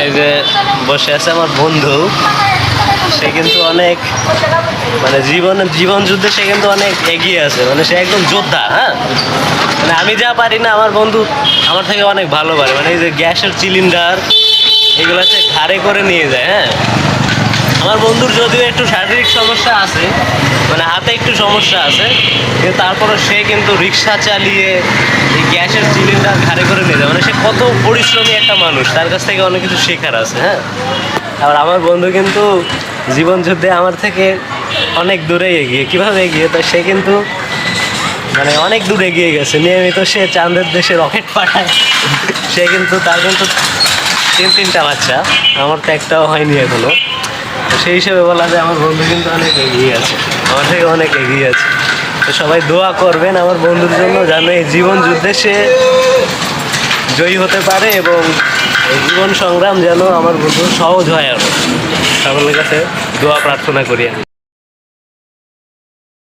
এই যে বসে আছে আমার বন্ধু, সে কিন্তু অনেক মানে জীবন যুদ্ধে সে কিন্তু অনেক এগিয়ে আছে, মানে সে একদম যোদ্ধা। হ্যাঁ, মানে আমি যা পারি না আমার বন্ধু আমার থেকে অনেক ভালো পারে। মানে এই যে গ্যাসের সিলিন্ডার এগুলো হচ্ছে ঘাড়ে করে নিয়ে যায়। হ্যাঁ, আমার বন্ধুর যদিও একটু শারীরিক সমস্যা আছে, মানে হাতে একটু সমস্যা আছে, কিন্তু তারপরে সে কিন্তু রিক্সা চালিয়ে এই গ্যাসের সিলিন্ডার ঘাড়ে করে নিয়ে যায়। মানে সে কত পরিশ্রমী একটা মানুষ, তার কাছ থেকে অনেক কিছু শেখার আছে। হ্যাঁ, আবার আমার বন্ধু কিন্তু জীবন যুদ্ধে আমার থেকে অনেক দূরে এগিয়ে। কীভাবে এগিয়ে? তো সে কিন্তু মানে অনেক দূর এগিয়ে গেছে, নিয়মিত সে চাঁদের দেশে রকেট পাঠায়। সে কিন্তু তার কিন্তু তিনটা বাচ্চা, আমার তো একটাও হয়নি এখনো। সেই হিসেবে বলা যায় আমার বন্ধু কিন্তু অনেক এগিয়ে আছে, আমার থেকে অনেক এগিয়ে আছে। তো সবাই দোয়া করবেন আমার বন্ধুর জন্য, যেন এই জীবন যুদ্ধে সে জয়ী হতে পারে এবং এই জীবন সংগ্রাম যেন আমার বন্ধু সহজ হয়। আরও সকলের কাছে দোয়া প্রার্থনা করি আমি।